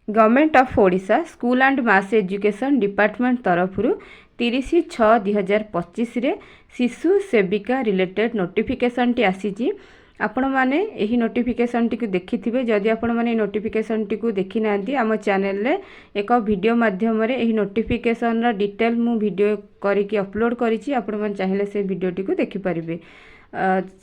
Government of Odisha school and mass education department तरफ 30/6/2025 रे शिशु सेविका रिलेटेड नोटिफिकेशन टी आसीची। आपण माने एही नोटिफिकेशन टी को देखिथिबे। जदि आपण माने नोटिफिकेशन टी को देखि नांती आम चैनल रे एक वीडियो माध्यम रे एही नोटिफिकेशन रा डिटेल मु वीडियो करी कि अपलोड करिछि। आपण माने चाहिले से वीडियो टी को देखि परिबे।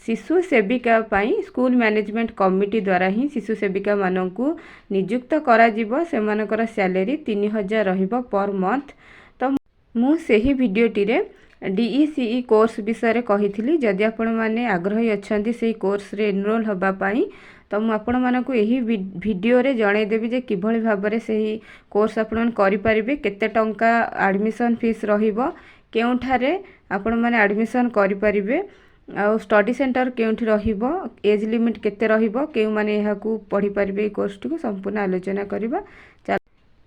शिशु सेविका पाई स्कूल मैनेजमेंट कमिटी द्वारा ही शिशु सेविका माननकु नियुक्त करा जिवो। सेमानकर सैलरी 3000 रहिबो पर मंथ। तो मु सेही वीडियो टी रे डीईसीई कोर्स विषय कही। जदि आपण माने आग्रही अच्छी से कोर्स रे एनरोल होगा पाई तो मु आपण मानकु एही वीडियो रे जणाई देबी जे किभଳି भाबरे सेही कोर्स आपण करि परिबे, केते टंका एडमिशन फीस रहिबो, केउठारे आपण माने एडमिशन करि परिबे, आ स्टडी सेंटर केउठी रहिबो, एज लिमिट केते रहिबो, केउ माने एहाकू पढि परिबे कोर्स को संपूर्ण आलोचना करबा।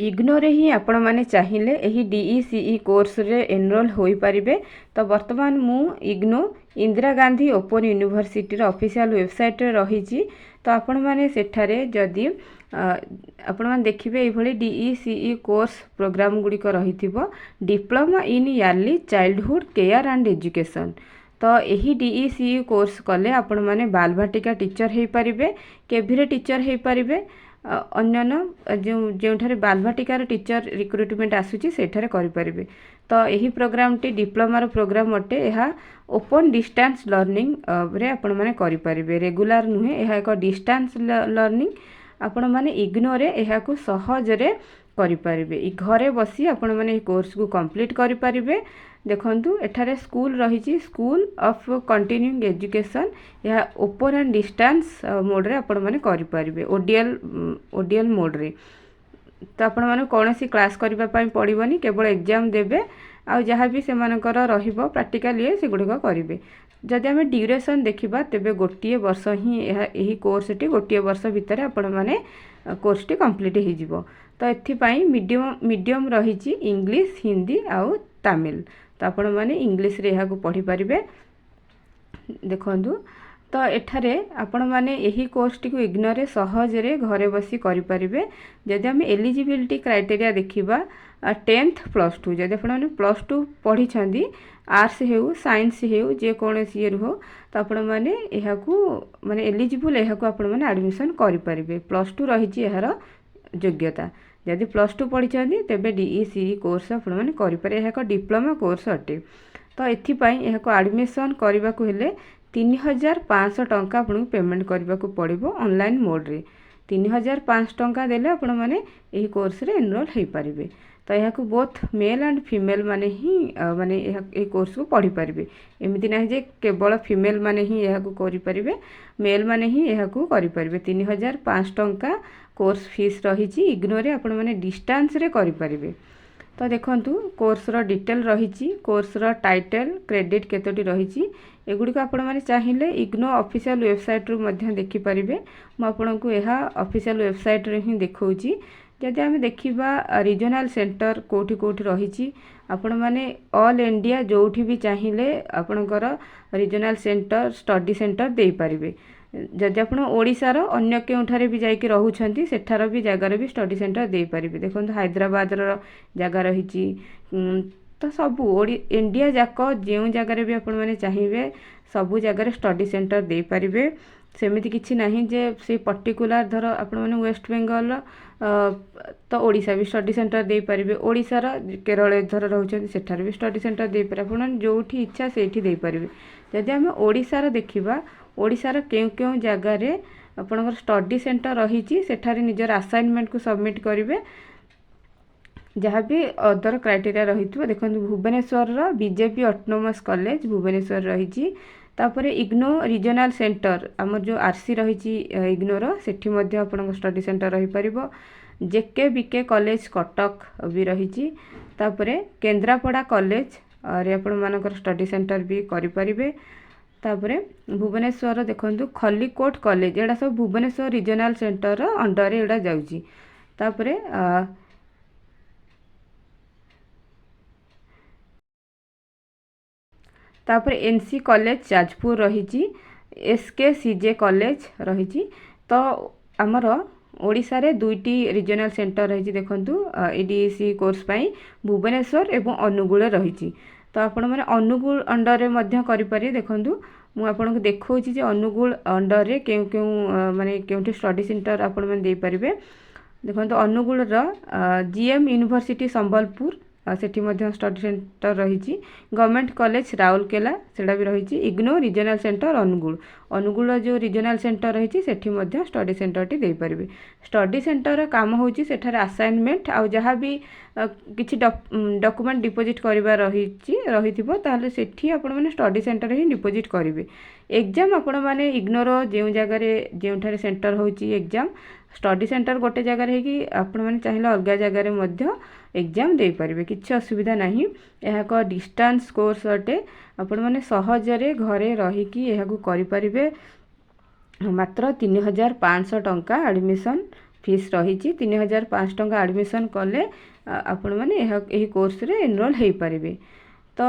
इग्नो रे ही आपण माने चाहिए यही डीईसीई कोर्स रे एनरोल होई परिबे। तो वर्तमान मु इग्नो इंदिरा गांधी ओपन यूनिवर्सिटी रो ऑफिशियल वेबसाइट रे रहिची। तो आपण माने सेठारे जदि आपण माने देखिबे एई भली डीईसीई कोर्स प्रोग्राम गुडी को रहिथिबो। Diploma in early childhood care and education. तो यही डीईसीई कोर्स कले आपण माने बालभाटिका टीचर हेई परिबे, केभी रे टीचर हेई परिबे, अन्य जो बालभाटिकार टीचर रिक्रुटमेंट आसूची सेठारे करि परिबे। तो यही प्रोग्राम टी डिप्लोमा रो प्रोग्राम अटे। यह ओपन डिस्टेंस लर्निंग रे आपण माने करि परिबे, रेगुलर नुहे। यह एक डिस्टेंस लर्निंग आपण माने इग्नो रे यह को सहज रे करि परिबे। घरे बसी आपण माने कोर्स को कंप्लीट करि परिबे। देखंतु एठारे स्कूल रही स्कूल ऑफ कंटिन्यूइंग एजुकेशन। यह ओपन एंड डिस्टेंस मोड रे आपण माने करि परिबे, ओडीएल मोड रे। तो आपण माने कोनोसी क्लास करबा पई पड़िबनी, केवल एग्जाम देबे आ जहाँ भी सेमानकर रहिबो प्रैक्टिकल ये से गुडको करिवे। जदि आमे ड्यूरेशन देखिबा तेबे गोटिए वर्ष ही एही कोर्स टी गोटिए वर्ष भितर आपण माने कोर्स टी कंप्लीट हो जिवो। तो एथि पई मीडियम रही इंग्लिश, हिंदी आउ तमिल। तो आपण माने इंग्लिश रे एहा को पढ़ी परिबे। देखंतु तो एठारे आपण माने यही कोर्स टी को इग्नोर सहज रे घरे बसी करि परिबे। जदि हम एलिजिबिलिटी क्राइटेरिया देखिबा 10th +2, जदि आपण माने +2 पढ़ी छंदी, आर्ट्स हेउ साइंस हेउ जे कोनोसी ये हो, तो आपण माने एहा को माने एलिजिबल एहा को आपण माने एडमिशन करि परिबे। +2 रही छि एहार योग्यता। जदि +2 पढ़ी छंदी तेबे डीईसीई कोर्स आपण माने करि पारे। एहा को डिप्लोमा कोर्स अटे। तो एथि पई एहा को एडमिशन करबा को हेले 3500 टंका आपन पेमेंट करबा को पड़िबो ऑनलाइन मोड रे। 3500 टंका देले आपण माने एही कोर्स रे एनरोल हेई परिबे। तो यह को बोथ मेल एंड फीमेल माने ही माने ए कोर्स को पढ़ी परिबे। एमिति नाही जे केवल फीमेल माने ही यह को करि परिबे, मेल माने ही यह को करि परिबे। 3500 टंका कोर्स फीस रही छि। इग्नो रे आपण माने डिस्टेंस रे करि परिबे। तो देखंतु कोर्स रो डिटेल रही छि, कोर्स रो टाइटल, क्रेडिट केतोटी रही छि, एगुडी को आपण माने चाहिए इग्नो ऑफिशियल वेबसाइट रू मध्य देखि परिबे। मु आपण को एहा ऑफिशियल वेबसाइट रे ही देखौछि। जदि आमे देखिबा रीजनल सेंटर कोठी कोठी रही छि, आपण माने ऑल इंडिया जोठी भी चाहिए आपणकर रीजनल सेंटर स्टडी सेंटर दे परिबे। जदि आपण ओडिशार अन्य केउठारे भी जाइके रहउछंती सेठार भी जगार भी स्टडी सेंटर दे परिबे। देखंतु हैदराबाद रो जगह रही छि। तो सबू इंडिया जाक जो जगार भी आपण माने चाहिए सबू जगार स्टडी सेंटर दे परिबे। सेमिति किछि नाही जे से पर्टिकुलर धर आपण माने वेस्ट बेंगल तो ओडिशा भी स्टडी सेंटर दे परिबे। ओडिशार केरल धर रहउछंती सेठार भी स्टडी सेंटर दे परिबे। आपण जोठी इच्छा सेठी दे परिबे। जदि हम ओडिशार देखिबा, ओडिशार केउ केउ जगार रे आपणकर स्टडी सेंटर रही छि, सेठारे निजर असाइनमेंट को सबमिट करिवे जहाँ भी अदर क्राइटेरिया रही। देखो Bhubaneswar BJP autonomous college Bhubaneswar रही। तापर इग्नो रीजनल सेंटर आमर जो आरसी रही इग्नोर सेठी मध्य आपन स्टडी सेंटर रही परिबो। जेके बीके कॉलेज कटक भी रही। तापर केन्द्रापड़ा कॉलेज रे आपण मानकर स्टडी सेंटर भी करि परिबे। तापर भुवनेश्वर देखंतु खलीकोट कॉलेज एडा सब भुवनेश्वर रीजनल सेंटर अंडर एडा जाउची। तापर तापर एनसी कॉलेज जाजपुर रही। एसके सीजे कॉलेज रही। तो आमर ओडिशा रे दुईटी रिजनल सेंटर रही देखंतु एडीसी कोर्स पाई भुवनेश्वर एवं अनुगुल रही। तो आपण मैंने अनुगुल अंडर रे मध्य करि पारि देखंतु मु आपनको देखौछि जे अनुगुल अंडर रे केउ केउ माने केउठी स्टडी सेंटर आपण मैंने दे परिबे। देखंतु अनुगुल रो जीएम यूनिवर्सिटी संबलपुर सेठी मध्य स्टडी सेंटर रही। गवर्नमेंट कॉलेज राउरकेला सेटा भी रही। इग्नो रिजनल सेंटर अनुगुल अनुगुल जो रिजनल सेंटर रही सेठी मध्य स्टडी सेंटर टी दे परिबे। स्टडी सेंटर काम होची सेठार असाइनमेंट आ जहाँ भी किछि डॉक्यूमेंट डिपोजिट करबा रहिथिबो ताले सेठी आपण माने स्टडी सेंटर ही डिपोजिट करिवे। एग्जाम आपण माने इग्नोर जेउ जगह रे जेउठारे सेंटर होची एग्जाम स्टडी सेंटर गोटे जगह रे कि आपण माने चाहिला अलग जगह रे मध्य एग्जाम दे परिबे किछि असुविधा नाही। एहा को डिस्टेंस कोर्स अटे आपण माने सहजरे घरे रही कि एहा को करि परिबे। मात्र 3500 टंका एडमिशन फीस रही। 3500 टंका एडमिशन कले आपण माने एही कोर्स रे एनरोल हेई परिबे। तो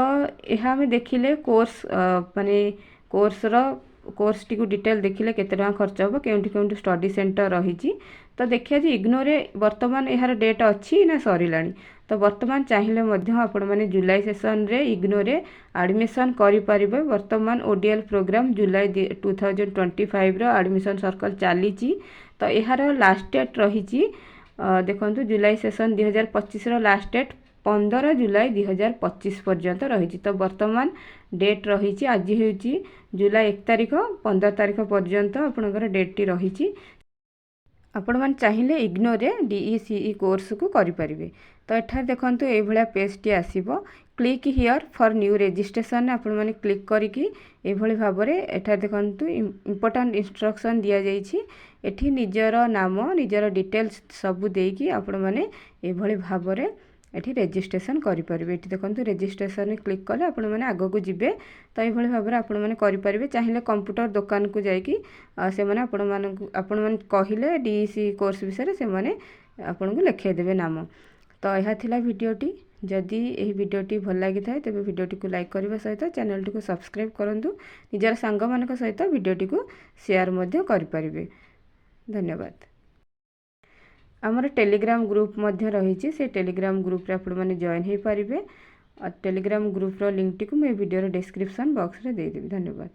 एहा में देखिले कोर्स माने कोर्स टी को डिटेल देखिले केते टका खर्च हो केउंठी केउंठी स्टडी सेंटर रही। तो देखिया जे इग्नोरे वर्तमान यार डेट अच्छी ना सरिलाणी। तो वर्तमान चाहिए मध्य आपण माने जुलाई सेशन रे इग्नोरे एडमिशन करि परिबे। वर्तमान ओडीएल प्रोग्राम जुलाई 2025 रो एडमिशन सर्कल चली। तो यार लास्ट डेट रही देखंतु जुलाई सेशन 2025 रो लास्ट डेट 15 जुलाई 2025 पर्यंत रही। तो वर्तमान डेट रही आज होची जुलाई 1 तारिख 15 तारिख पर्यंत आपणकर डेट टी रही। आपण मान चाहिए इग्नोरे डीईसीई कोर्स को करि परिबे। तो एठार देखंतु ए भलिया पेज टी आसीबो। Click here for new registration आपण माने क्लिक करिकि ए भली भाबरे एठार देखंतु इंपोर्टेंट इंस्ट्रक्शन दिया जाईछि। एठी निजर नाम निजर डिटेल्स सब देकी आपण माने ए भली भाबरे एठी रजिस्ट्रेशन करि परिबे। एठी देखंतु रजिस्ट्रेशन क्लिक कले आपण माने आगो को जिबे। तो ए भली भाबरे आपण माने करि परिबे। चाहिए कंप्यूटर दुकान को जाईकि से माने आपण माने कहिले डीईसी कोर्स विषय से माने आपण को लिखै देबे नाम। तो यह थिला वीडियोटी। जदि यही वीडियोटी भल लगी थाए तेबे वीडियोटी को लाइक करबा सहित चैनल टी को सब्सक्राइब करंतु। निजर संग मानक सहित वीडियोटी को शेयर मध्य करि परिबे। धन्यवाद। आमर टेलीग्राम ग्रुप मध्य रही से टेलीग्राम ग्रुप रे आपण माने जॉइन हे परिबे। टेलीग्राम ग्रुप रो लिंक टी को मैं वीडियो रो डिस्क्रिप्शन बॉक्स रे दे देबी। धन्यवाद।